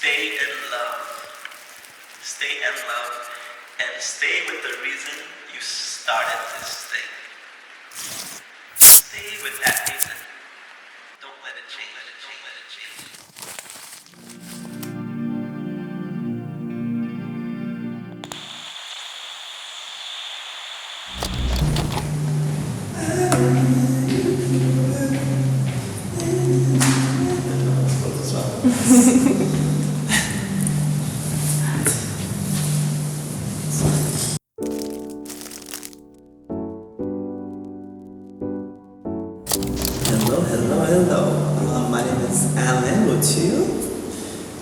stay in love. Stay in love and stay with the reason you started this thing. Stay with that reason. Don't let it change. Don't let it change. Hello. My name is Alain Lauture,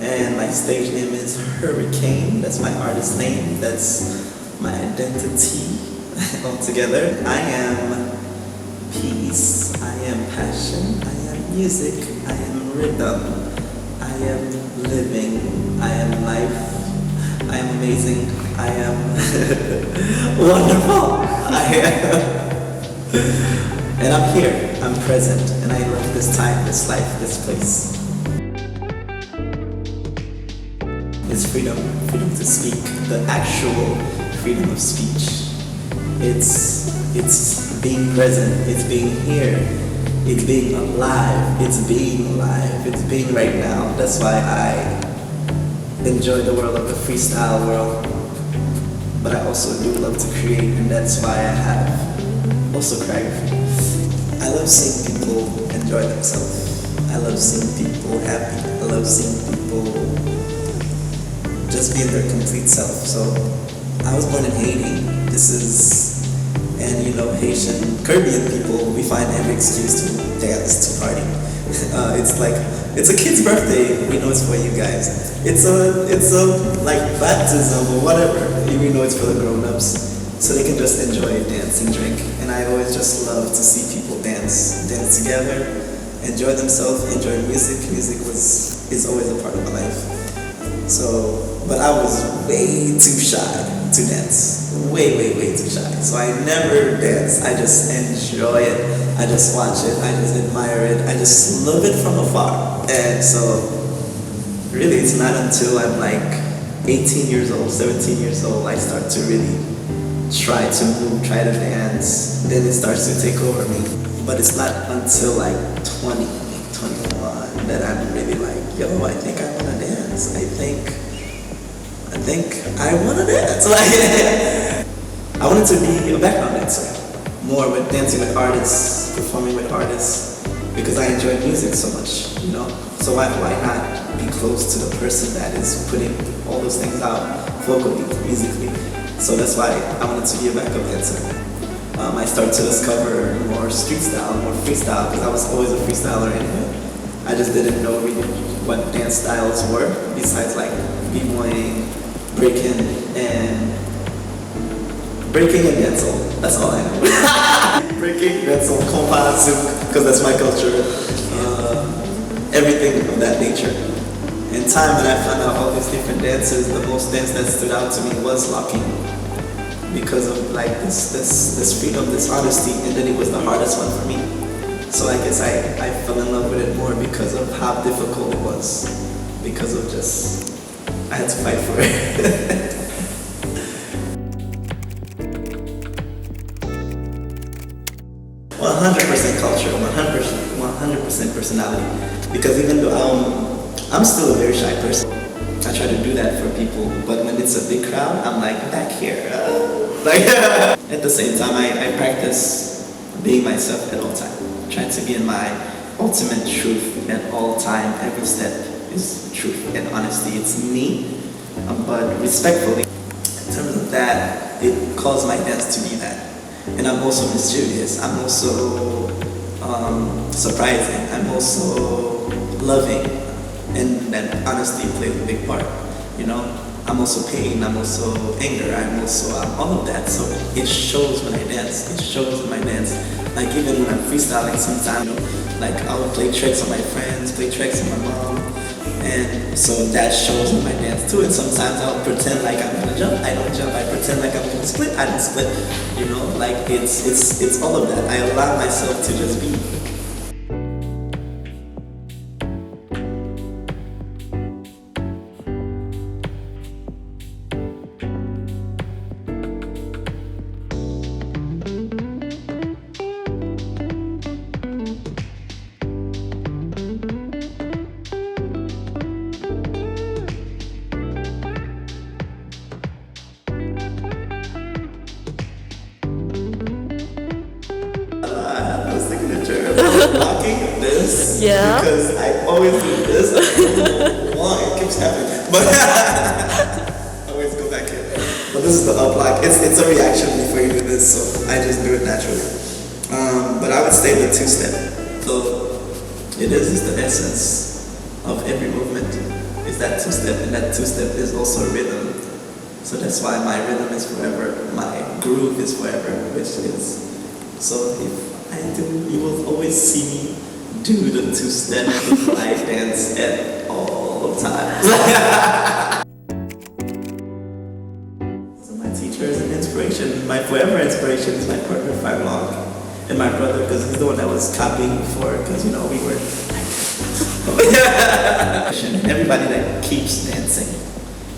and my stage name is Hurrikane. That's my artist name. That's my identity altogether. I am peace. I am passion. I am music. I am rhythm. I am living. I am life. I am amazing. I am wonderful. And I'm here, I'm present, and I love this time, this life, this place. It's freedom to speak, the actual freedom of speech. It's being present, it's being here, it's being alive, it's being right now. That's why I enjoy the world of the freestyle world, but I also do love to create, and that's why I have also choreography. I love seeing people enjoy themselves. I love seeing people happy. I love seeing people just being their complete self. So I was born in Haiti. And you know, Haitian, Caribbean people, we find every excuse to dance, to party. It's a kid's birthday. We know it's for you guys. It's a like baptism or whatever. We know it's for the grown-ups. So they can just enjoy, dance, and drink. And I always just love to see people dance together, enjoy themselves, enjoy music. Music is always a part of my life. So, but I was way too shy to dance. Way too shy. So I never dance. I just enjoy it. I just watch it. I just admire it. I just love it from afar. And so, really, it's not until I'm like 18 years old, 17 years old, I start to really try to move, try to dance, then it starts to take over me. But it's not until like 20, 21 that I'm really like, yo, I think I wanna dance. I think I wanna dance. Like, I wanted to be a background dancer, more with dancing with artists, performing with artists, because I enjoy music so much, you know? So why not be close to the person that is putting all those things out vocally, musically? So that's why I wanted to be a backup dancer. I started to discover more street style, more freestyle, because I was always a freestyler anyway. I just didn't know really what dance styles were, besides like b-boying, breaking and dancehall. That's all I know. Breaking, dancehall, compa, zouk, because that's my culture. Everything of that nature. In time, when I found out all these different dances, the most dance that stood out to me was locking, because of like this freedom, this honesty, and then it was the hardest one for me. So I guess I fell in love with it more because of how difficult it was, because of just, I had to fight for it. 100% culture, 100% personality, because even though I'm still a very shy person. I try to do that for people, but when it's a big crowd, I'm like back here. At the same time, I practice being myself at all time, trying to be in my ultimate truth at all time. Every step is truth and honesty. It's me, but respectfully. In terms of that, it calls my dance to be that. And I'm also mischievous. I'm also surprising. I'm also loving. And that honesty plays a big part, you know? I'm also pain, I'm also anger, I'm all of that. So it shows when I dance, it shows in my dance. Like even when I'm freestyling sometimes, you know, like I'll play tricks on my friends, play tricks on my mom. And so that shows in my dance too. And sometimes I'll pretend like I'm gonna jump, I don't jump. I pretend like I'm gonna split, I don't split. You know, like it's all of that. I allow myself to just be. this. Yeah. Because I always do this. I don't know why it keeps happening. But I always go back here. But this is the up, like it's a reaction before you do this, so I just do it naturally. But I would stay with two-step. So it is the essence of every movement. Is that two-step, and that two-step is also rhythm. So that's why my rhythm is forever, my groove is forever, which is. So if I do, you will always see me do the two-step I dance at all times. So my teacher is an inspiration. My forever inspiration is my partner, Five Long, and my brother, because he's the one that was copying before, because you know we were. Everybody that keeps dancing,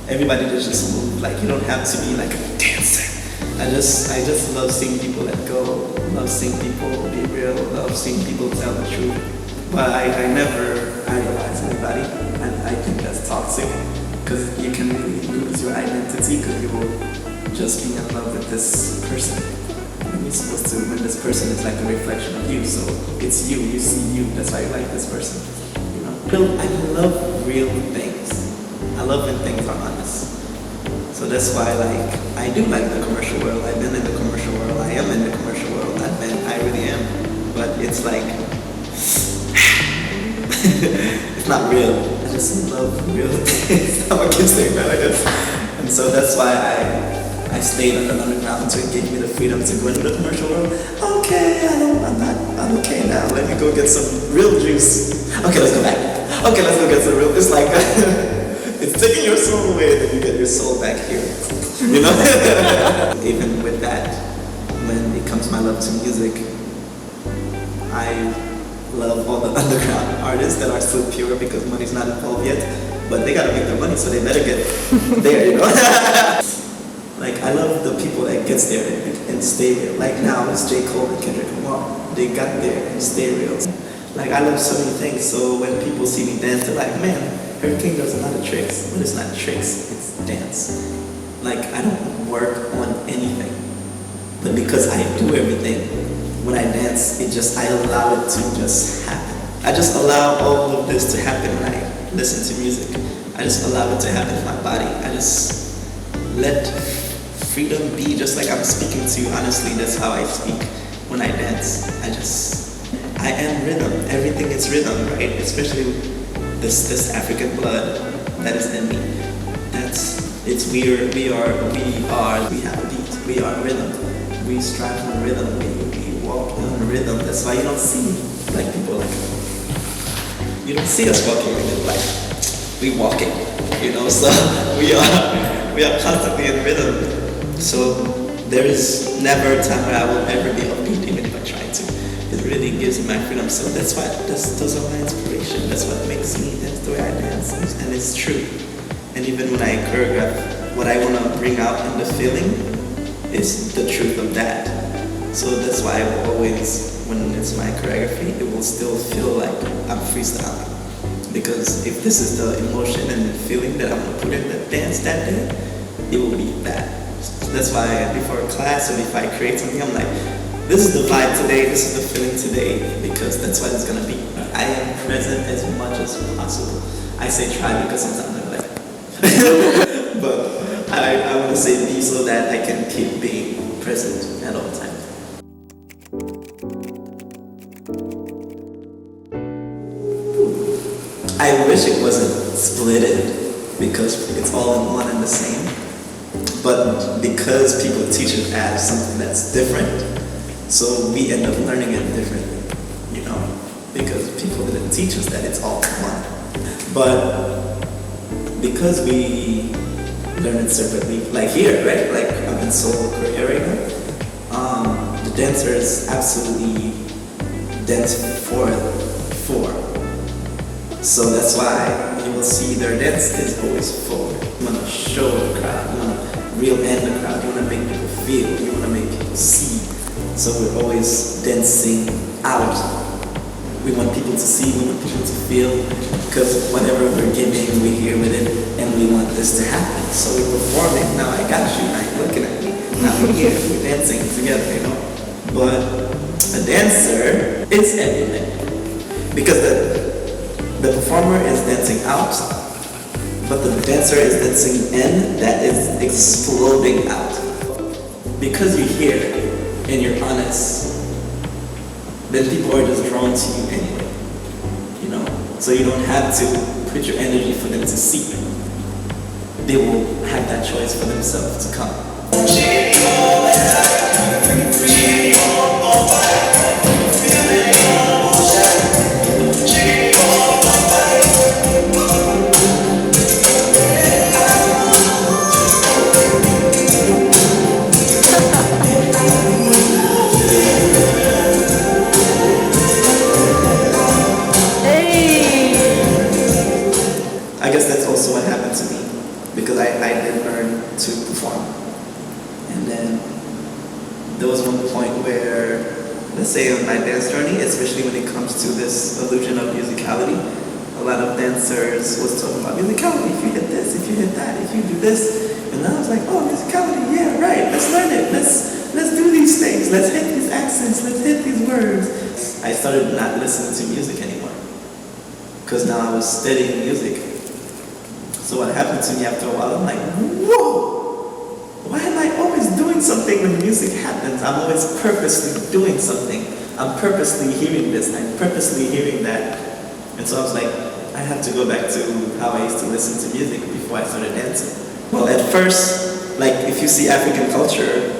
everybody that just move, like you don't have to be like a dancer. I just love seeing people let go, love seeing people be real, love seeing people tell the truth. But I never idolize anybody, and I think that's toxic, because you can really lose your identity because you will just be in love with this person. And you're supposed to, when this person is like a reflection of you, so it's you, you see you, that's why you like this person. I love real things. I love when things are honest. So that's why I do like the commercial world. I've been in the commercial world. I am in the commercial world. I really am. But it's like, it's not real. I just love real things. I'm a kid saying that, I guess. And so that's why I stayed on the underground until it gave me the freedom to go into the commercial world. Okay, I'm okay now. Let me go get some real juice. Okay, let's go back. Okay, let's go get some real. It's like it's taking your soul away, then you get your soul back here. You know. Even with that, when it comes to my love to music, I love all the underground artists that are still pure because money's not involved yet, but they gotta make their money, so they better get there. You know. Like I love the people that gets there and stay there. Like now it's J. Cole and Kendrick Lamar. They got there and stay real. Like I love so many things. So when people see me dance, they're like, man, Hurrikane does a lot of tricks. But it's not tricks, it's dance. Like I don't work on anything. But because I do everything, when I dance, I allow it to just happen. I just allow all of this to happen when I listen to music. I just allow it to happen in my body. I just let freedom be, just like I'm speaking to you. Honestly, that's how I speak when I dance. I am rhythm. Everything is rhythm, right? Especially this African blood that is in me. We have a beat. We are rhythm. We strive for rhythm. We walk on rhythm. That's why you don't see like people like, you don't see us walking like we walking, you know. So we are constantly in rhythm. So there is never a time where I will ever be upbeat, even if I try to. It really gives me my freedom. So that's why those are my inspiration. That's what makes me dance the way I dance, and it's true. And even when I choreograph, what I want to bring out in the feeling is the truth of that. So that's why I will always, when it's my choreography, it will still feel like I'm freestyling. Because if this is the emotion and the feeling that I'm going to put in the dance that day, it will be that. That's why before a class or if I create something, I'm like, this is the vibe today, this is the feeling today, because that's what it's gonna be. I am present as much as possible. I say try because sometimes I'm like, but I want to say be so that I can keep being present at all times. I wish it wasn't splitted because it's all in one and the same. But because people teach it as something that's different, so we end up learning it differently, you know, because people didn't teach us that it's all one. But because we learn it separately, like here, right? Like I'm in solo Korea right now. The dancers absolutely dance for. So that's why you will see their dance is always forward. You want to show the crowd, you want to reel in the crowd, you want to make people feel, you want to make people see. So we're always dancing out. We want people to see, we want people to feel, because whatever we're giving, we're here with it, and we want this to happen. So we're performing. Now I got you, now you're looking at me. Now we're here, we're dancing together, you know. But a dancer is everything. Because the performer is dancing out, but the dancer is dancing in that is exploding out. Because you're here and you're honest, then people are just drawn to you anyway, you know? So you don't have to put your energy for them to see. They will have that choice for themselves to come. I guess that's also what happened to me, because I did learn to perform. And then there was one point where, let's say on my dance journey, especially when it comes to this illusion of musicality, a lot of dancers was talking about musicality, if you hit this, if you hit that, if you do this. And I was like, oh, musicality, yeah, right, let's learn it, let's do these things, let's hit these accents, let's hit these words. I started not listening to music anymore, because now I was studying music. So what happened to me after a while, I'm like, whoa! Why am I always doing something when music happens? I'm always purposely doing something. I'm purposely hearing this, I'm purposely hearing that. And so I was like, I have to go back to how I used to listen to music before I started dancing. Well, at first, like if you see African culture,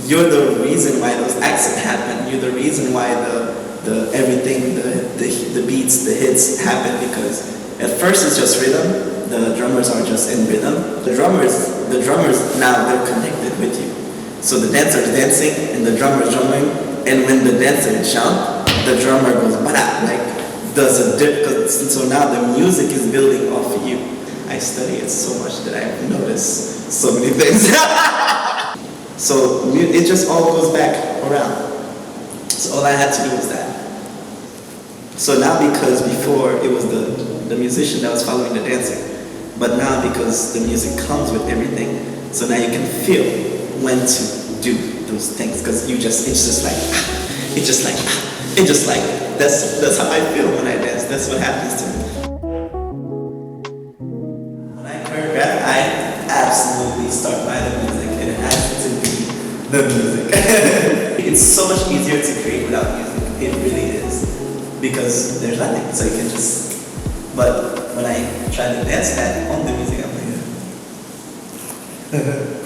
you're the reason why those accents happen. You're the reason why the everything, the beats, the hits happen, because at first it's just rhythm. The drummers are just in rhythm. The drummers now they're connected with you. So the dancer is dancing and the drummer is drumming, and when the dancer jump, the drummer goes bada, like does a dip. So now the music is building off of you. I study it so much that I've noticed so many things. So it just all goes back around. So all I had to do was that. So now, because before it was the musician that was following the dancer, but now because the music comes with everything, so now you can feel when to do those things, because it's just like that's how I feel when I dance. That's what happens to me. When I choreograph, I absolutely start by the music. It has to be the music. It's so much easier to create without music. It really is, because there's nothing, so you can just. But when I try to dance that on the music, I'm like,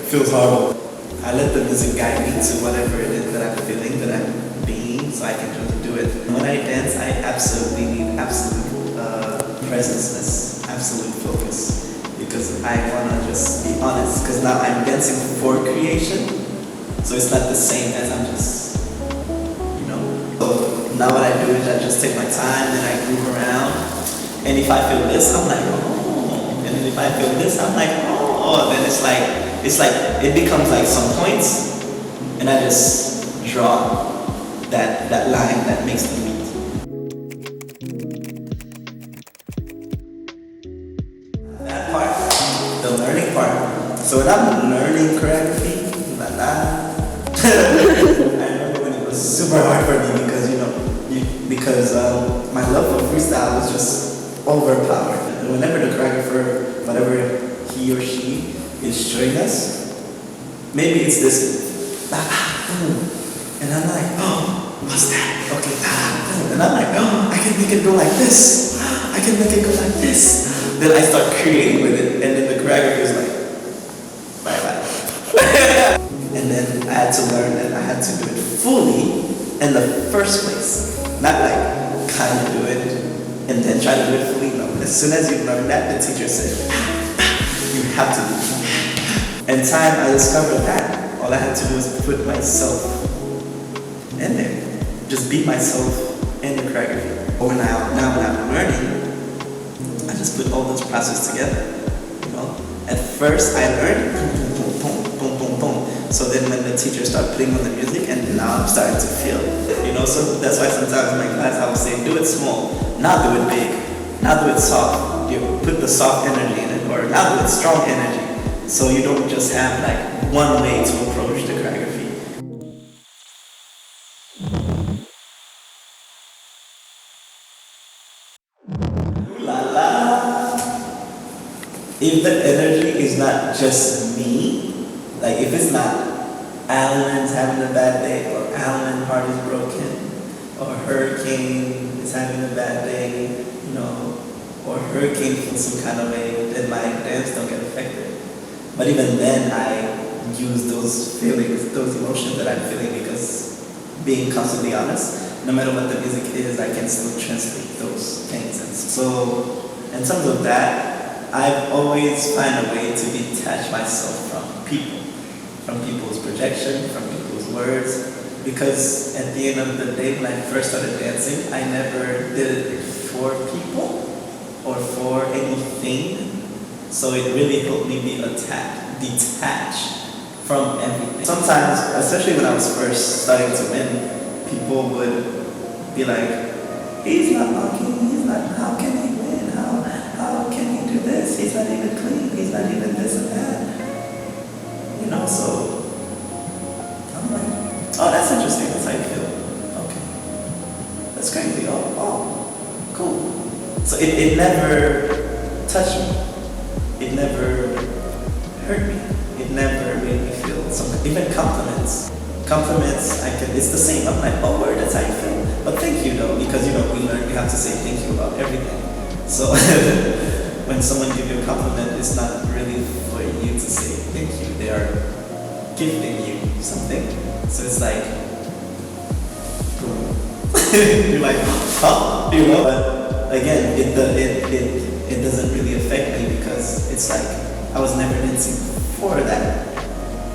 feels horrible. I let the music guide me to whatever it is that I'm feeling, that I'm being, so I can just do it. When I dance, I absolutely need absolute presence, absolute focus, because I want to just be honest, because now I'm dancing for creation, so it's not the same as I'm just, you know. So now what I do is I just take my time and I move around. And if I feel this, I'm like, oh. And then if I feel this, I'm like, oh. Then it's like it becomes like some points, and I just draw that line that makes the beat. That part, the learning part. So when I'm learning choreography, I remember when it was super hard for me, because my love for freestyle was just overpowered. And whenever the choreographer, whatever he or she is showing us, maybe it's this, and I'm like, oh, what's that? Okay, and I'm like, oh, I can make it go like this. I can make it go like this. Then I start creating with it, and then the choreographer is like, bye. And then I had to learn that I had to do it fully in the first place, not like kind of do it and then try to do it fully. No, as soon as you learn that, the teacher said, you have to do it. In time, I discovered that all I had to do was put myself in there, just be myself in the choreography. But now when I'm learning, I just put all those processes together. You know, at first I learned boom, boom, boom, boom, boom. So then when the teacher started putting on the music, and now I'm starting to feel it. You know, so that's why sometimes in my class I would say, do it small, not do it big, not do it soft. You put the soft energy in it, or not do it strong energy. So you don't just have like one way to approach the choreography. if the energy is not just me, like if it's not Alan's having a bad day, or Alan's heart is broken, or Hurrikane is having a bad day, you know, or Hurrikane feels some kind of way, then my dance don't get affected. But even then, I use those feelings, those emotions that I'm feeling, because being constantly honest, no matter what the music is, I can still translate those things. And so, in terms of that, I've always found a way to detach myself from people's projection, from people's words, because at the end of the day, when I first started dancing, I never did it for people or for anything. So it really helped me be detached from everything. Sometimes, especially when I was first starting to win, people would be like, he's not lucky, he's not, how can he win? How can he do this? He's not even clean, he's not even this and that. You know, so I'm like, oh, that's interesting, that's how you feel. Okay. That's crazy. Oh, cool. So it never touched me. It never hurt me. It never made me feel something. Even compliments. It's the same. I'm like, oh, word, that's how you feel. But thank you though, because you know, we learn you have to say thank you about everything. So when someone gives you a compliment, it's not really for you to say thank you. They are gifting you something. So it's like, you're like, huh? You know? But again, it doesn't really affect me, because it's like I was never dancing for that.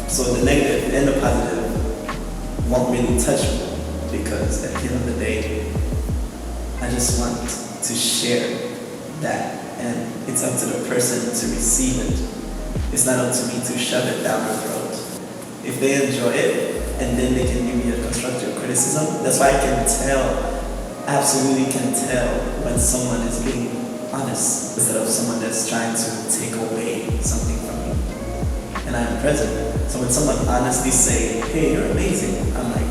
So the negative and the positive won't really touch me, because at the end of the day, I just want to share that, and it's up to the person to receive it. It's not up to me to shove it down their throat. If they enjoy it, and then they can give me a constructive criticism, that's why I can tell, absolutely can tell, when someone is being honest, instead of someone that's trying to take away something from me. And I'm present. So when someone honestly say, hey, you're amazing, I'm like,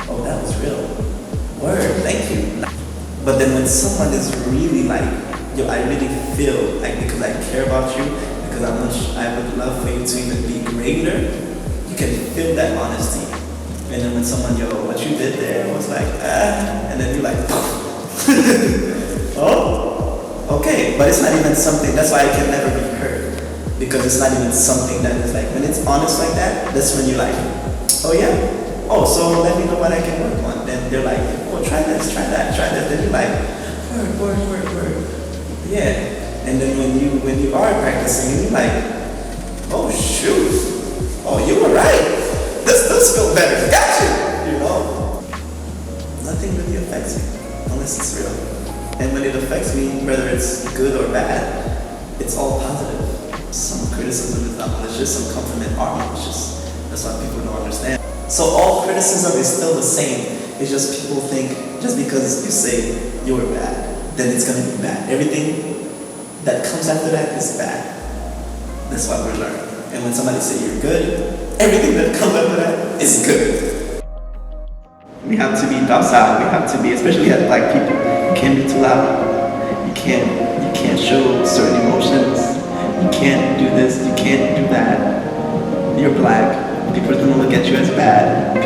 oh, that was real. Word, thank you. But then when someone is really like, yo, I really feel like, because I care about you, because I would love for you to even be greater, you can feel that honesty. And then when someone, yo, what you did there was like, and then you're like, oh, okay. But it's not even something, that's why I can never be hurt. Because it's not even something that is like, when it's honest like that, that's when you're like, oh yeah, oh, so let me know what I can work on. Then they're like, oh, try this, try that, try that. Then you're like, word. Yeah. And then when you are practicing, you're like, oh shoot, oh, you were right. This does feel better, got you, you know? Nothing really affects me, unless it's real. And when it affects me, whether it's good or bad, it's all positive. Some criticism is not malicious, some compliment are malicious. That's why people don't understand. So all criticism is still the same. It's just people think, just because you say you were bad, then it's gonna be bad. Everything that comes after that is bad. That's what we learn. And when somebody say you're good, everything that comes after that is good. We have to be docile. We have to be, especially as Black people, you can't be too loud. You can't show certain emotions. You can't do this, you can't do that. You're Black. People are gonna look at you as bad.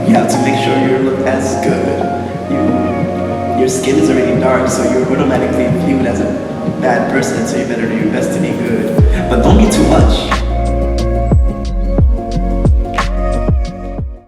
You have to make sure you look as good. Your skin is already dark, so you're automatically viewed as a bad person, so you better do your best to be good. But don't be too much.